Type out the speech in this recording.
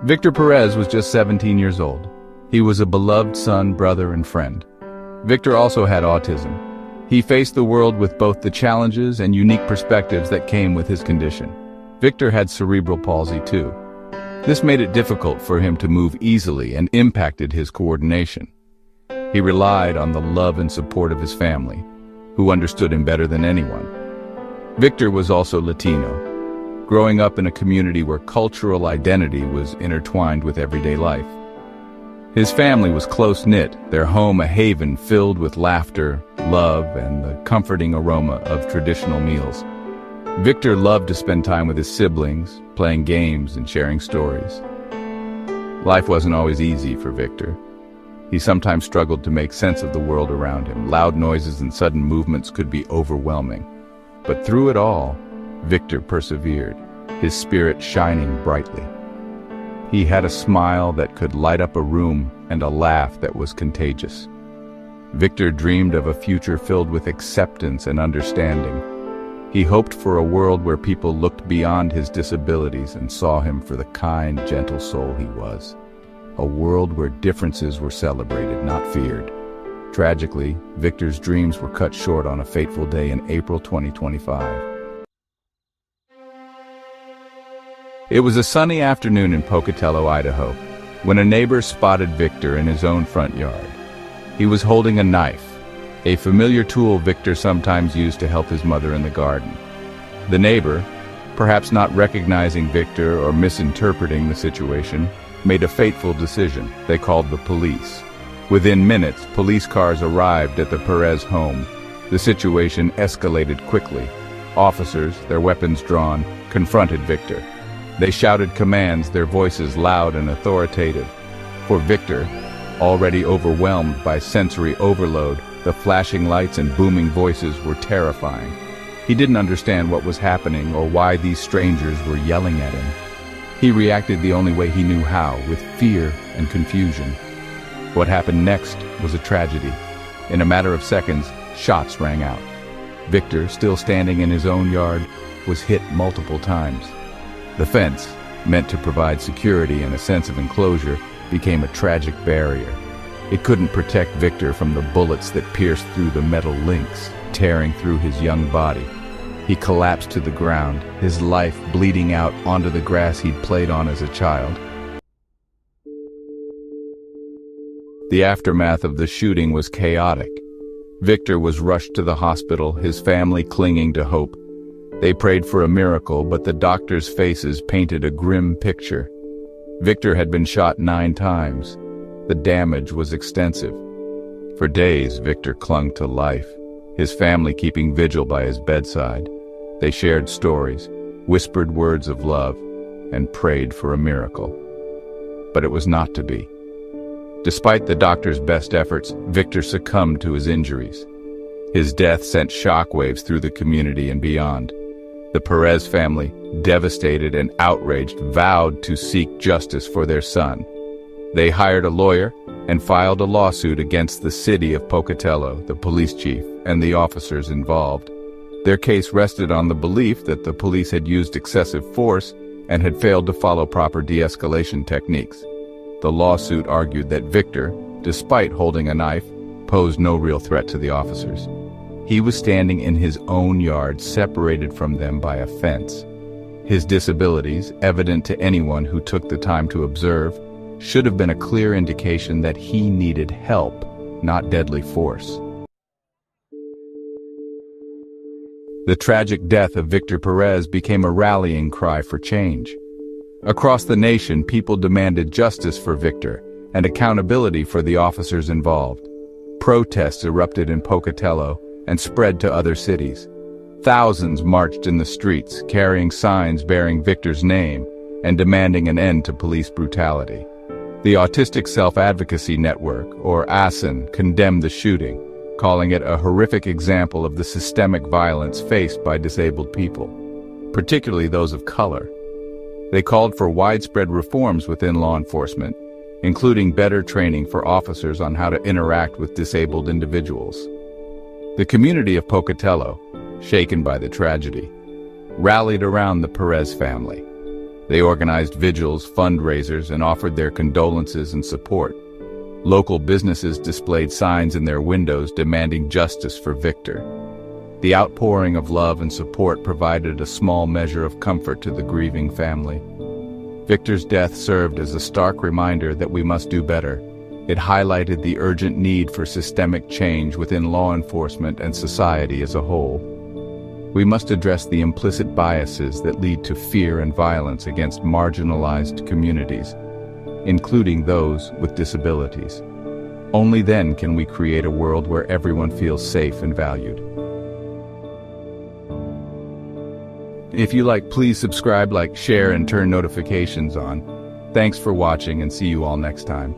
Victor Perez was just 17 years old. He was a beloved son, brother, and friend. Victor also had autism. He faced the world with both the challenges and unique perspectives that came with his condition. Victor had cerebral palsy too. This made it difficult for him to move easily and impacted his coordination. He relied on the love and support of his family, who understood him better than anyone. Victor was also Latino, growing up in a community where cultural identity was intertwined with everyday life. His family was close-knit, their home a haven filled with laughter, love, and the comforting aroma of traditional meals. Victor loved to spend time with his siblings, playing games and sharing stories. Life wasn't always easy for Victor. He sometimes struggled to make sense of the world around him. Loud noises and sudden movements could be overwhelming. But through it all, Victor persevered, his spirit shining brightly. He had a smile that could light up a room and a laugh that was contagious. Victor dreamed of a future filled with acceptance and understanding. He hoped for a world where people looked beyond his disabilities and saw him for the kind, gentle soul he was. A world where differences were celebrated, not feared. Tragically, Victor's dreams were cut short on a fateful day in April 2025. It was a sunny afternoon in Pocatello, Idaho, when a neighbor spotted Victor in his own front yard. He was holding a knife, a familiar tool Victor sometimes used to help his mother in the garden. The neighbor, perhaps not recognizing Victor or misinterpreting the situation, made a fateful decision. They called the police. Within minutes, police cars arrived at the Perez home. The situation escalated quickly. Officers, their weapons drawn, confronted Victor. They shouted commands, their voices loud and authoritative. For Victor, already overwhelmed by sensory overload, the flashing lights and booming voices were terrifying. He didn't understand what was happening or why these strangers were yelling at him. He reacted the only way he knew how, with fear and confusion. What happened next was a tragedy. In a matter of seconds, shots rang out. Victor, still standing in his own yard, was hit multiple times. The fence, meant to provide security and a sense of enclosure, became a tragic barrier. It couldn't protect Victor from the bullets that pierced through the metal links, tearing through his young body. He collapsed to the ground, his life bleeding out onto the grass he'd played on as a child. The aftermath of the shooting was chaotic. Victor was rushed to the hospital, his family clinging to hope. They prayed for a miracle, but the doctors' faces painted a grim picture. Victor had been shot 9 times. The damage was extensive. For days, Victor clung to life, his family keeping vigil by his bedside. They shared stories, whispered words of love, and prayed for a miracle. But it was not to be. Despite the doctor's best efforts, Victor succumbed to his injuries. His death sent shockwaves through the community and beyond. The Perez family, devastated and outraged, vowed to seek justice for their son. They hired a lawyer and filed a lawsuit against the city of Pocatello, the police chief, and the officers involved. Their case rested on the belief that the police had used excessive force and had failed to follow proper de-escalation techniques. The lawsuit argued that Victor, despite holding a knife, posed no real threat to the officers. He was standing in his own yard, separated from them by a fence. His disabilities, evident to anyone who took the time to observe, should have been a clear indication that he needed help, not deadly force. The tragic death of Victor Perez became a rallying cry for change. Across the nation, people demanded justice for Victor and accountability for the officers involved. Protests erupted in Pocatello and spread to other cities. Thousands marched in the streets, carrying signs bearing Victor's name and demanding an end to police brutality. The Autistic Self-Advocacy Network, or ASEN, condemned the shooting, calling it a horrific example of the systemic violence faced by disabled people, particularly those of color. They called for widespread reforms within law enforcement, including better training for officers on how to interact with disabled individuals. The community of Pocatello, shaken by the tragedy, rallied around the Perez family. They organized vigils, fundraisers, and offered their condolences and support. Local businesses displayed signs in their windows demanding justice for Victor. The outpouring of love and support provided a small measure of comfort to the grieving family. Victor's death served as a stark reminder that we must do better. It highlighted the urgent need for systemic change within law enforcement and society as a whole. We must address the implicit biases that lead to fear and violence against marginalized communities, including those with disabilities. Only then can we create a world where everyone feels safe and valued. If you like, please subscribe, share, and turn notifications on. Thanks for watching, and see you all next time.